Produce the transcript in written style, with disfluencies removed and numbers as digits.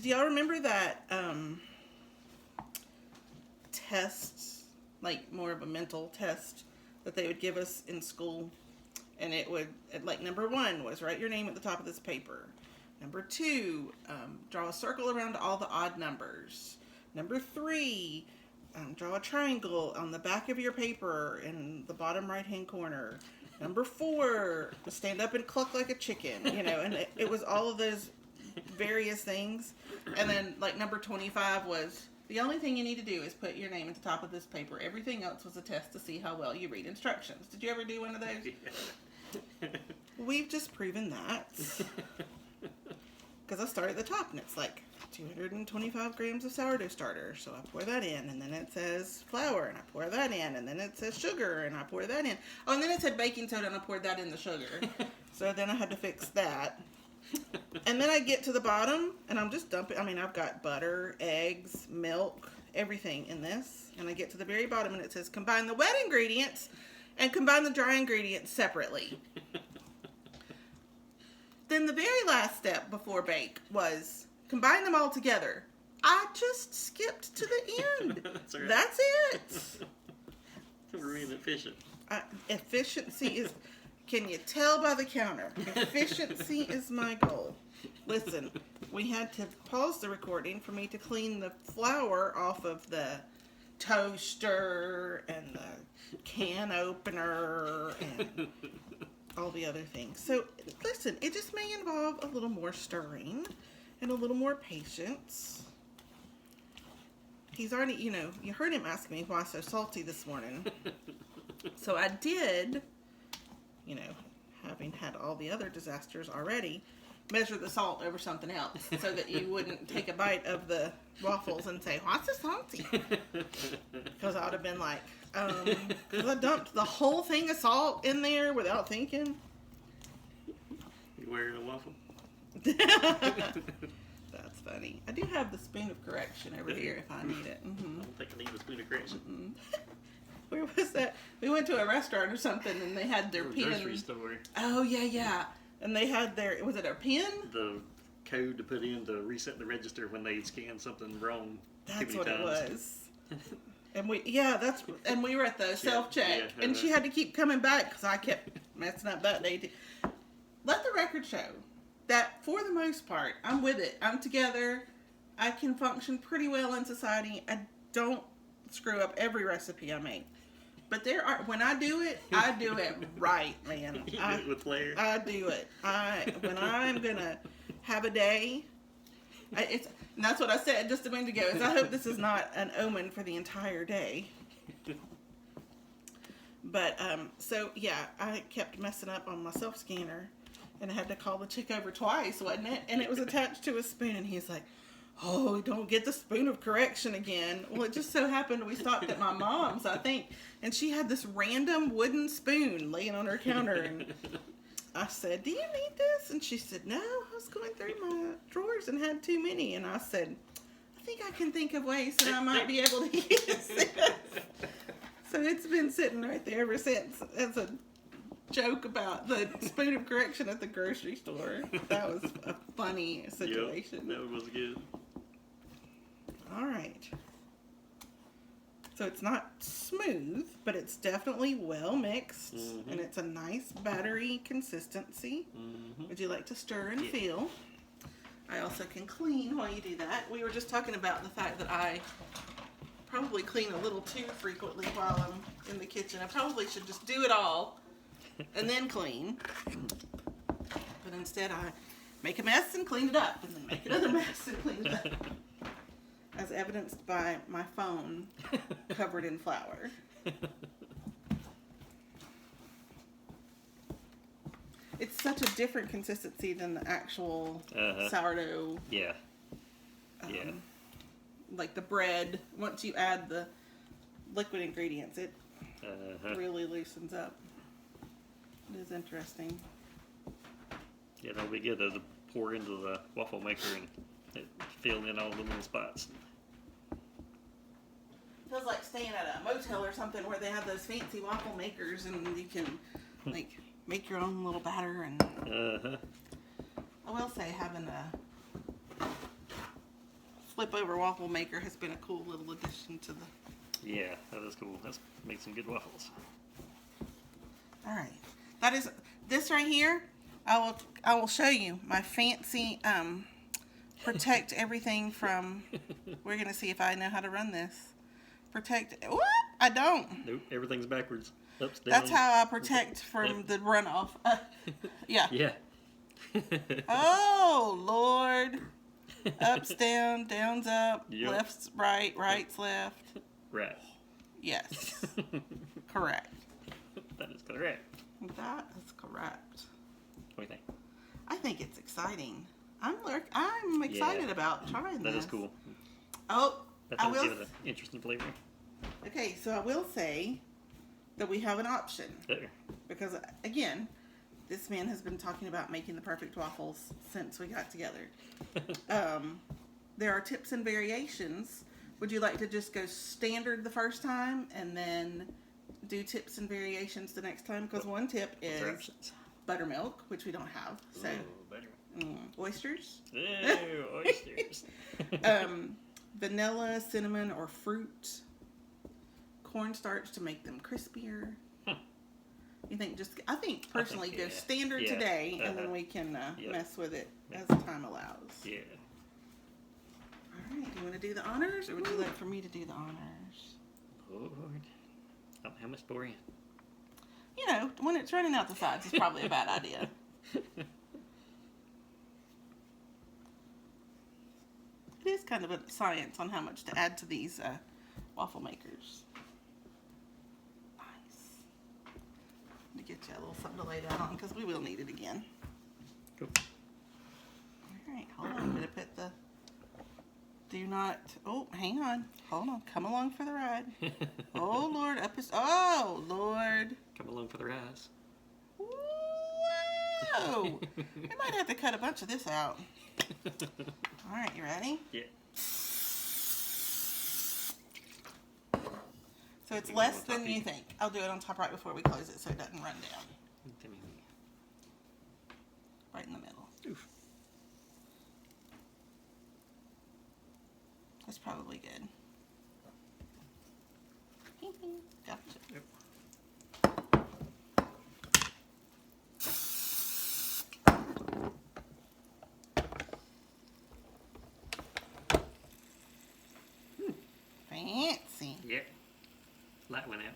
Did y'all remember that test, like more of a mental test that they would give us in school? And it would, like, number 1 was write your name at the top of this paper. Number 2, draw a circle around all the odd numbers. Number 3, draw a triangle on the back of your paper in the bottom right-hand corner. Number 4, stand up and cluck like a chicken, and it was all of those various things. And then, like, number 25 was, the only thing you need to do is put your name at the top of this paper. Everything else was a test to see how well you read instructions. Did you ever do one of those? Yeah. We've just proven that. Because I start at the top, and it's like 225 grams of sourdough starter. So I pour that in, and then it says flour, and I pour that in, and then it says sugar, and I pour that in. Oh, and then it said baking soda, and I poured that in the sugar. So then I had to fix that. And then I get to the bottom, and I'm just dumping. I mean, I've got butter, eggs, milk, everything in this. And I get to the very bottom, and it says combine the wet ingredients and combine the dry ingredients separately. Then the very last step before bake was combine them all together. I just skipped to the end. That's right. That's it. We're being efficient. Efficiency is... Can you tell by the counter? Efficiency is my goal. Listen, we had to pause the recording for me to clean the flour off of the toaster and the can opener and all the other things. So, listen, it just may involve a little more stirring and a little more patience. He's already, you heard him ask me why so salty this morning. So I did... having had all the other disasters already, measure the salt over something else so that you wouldn't take a bite of the waffles and say, what's so salty? Because I would have been like, because I dumped the whole thing of salt in there without thinking. You wearing a waffle? That's funny. I do have the spoon of correction over here if I need it. Mm-hmm. I don't think I need a spoon of correction. Mm-hmm. Where was that? We went to a restaurant or something, and they had their pin. Grocery store. Oh, yeah. And they had their, was it a pin? The code to put in to reset the register when they scanned something wrong. That's what it was. And we were at the self-check, yeah, and she had to keep coming back because I kept messing up that day too. Let the record show that for the most part, I'm with it. I'm together. I can function pretty well in society. I don't screw up every recipe I make. But when I do it right, man. You do it with flair. I do it. When I'm gonna have a day, and that's what I said just a minute ago. Is I hope this is not an omen for the entire day. But so yeah, I kept messing up on my self scanner, and I had to call the chick over twice, wasn't it? And it was attached to a spoon, and he's like, oh, don't get the spoon of correction again. Well, it just so happened we stopped at my mom's, I think, and she had this random wooden spoon laying on her counter, and I said, do you need this? And she said, no, I was going through my drawers and had too many. And I said, I think I can think of ways that I might be able to use this. So it's been sitting right there ever since as a joke about the spoon of correction at the grocery store. That was a funny situation. Yep, that was good. All right. So it's not smooth, but it's definitely well mixed, and it's a nice battery consistency. Mm-hmm. Would you like to stir and feel? I also can clean while you do that. We were just talking about the fact that I probably clean a little too frequently while I'm in the kitchen. I probably should just do it all and then clean. But instead I make a mess and clean it up, and then make another mess and clean it up. As evidenced by my phone covered in flour. It's such a different consistency than the actual sourdough. Yeah. Like the bread, once you add the liquid ingredients, it really loosens up. It is interesting. Yeah, that'll be good though, to pour into the waffle maker and it fill in all the little spots. Feels like staying at a motel or something where they have those fancy waffle makers and you can like make your own little batter. And I will say having flip over waffle maker has been a cool little addition to the. Yeah, that is cool. That's makes some good waffles. All right, that is this right here. I will show you my fancy protect everything from. We're gonna see if I know how to run this. Protect. What? I don't. Nope, everything's backwards. Ups, down. That's how I protect from the runoff. Yeah. Yeah. Oh Lord. Ups down, downs up, Yep. left's right, right's left. Right. Yes. Correct. That is correct. That is correct. What do you think? I think it's exciting. I'm excited about trying this. That is cool. Oh, That I does will. give it an interesting flavor. Okay, so I will say that we have an option There. because again, this man has been talking about making the perfect waffles since we got together. There are tips and variations. Would you like to just go standard the first time and then do tips and variations the next time? Because one tip What's our is options? buttermilk, which we don't have. So Ooh, better. oysters, Ew, oysters. vanilla, cinnamon, or fruit. Cornstarch to make them crispier. You think I think personally go standard today, and then we can mess with it as time allows. Yeah. All right, do you want to do the honors, or would you like for me to do the honors? Lord. Oh, how much pour in? You know, when it's running out the sides, it's probably a bad idea. It is kind of a science on how much to add to these waffle makers. Nice. To get you a little something to lay down on, because we will need it again. Cool. All right, hold on. I'm going to put the... Do not... Oh, hang on. Hold on. Come along for the ride. Oh, Lord. Oh, Lord. Come along for the rise. Whoa. We might have to cut a bunch of this out. All right, you ready? Yeah. So it's less than you think. I'll do it on top right before we close it so it doesn't run down. Right in the middle. Oof. That's probably good. Gotcha. Yep. Fancy. Yeah. Light went out.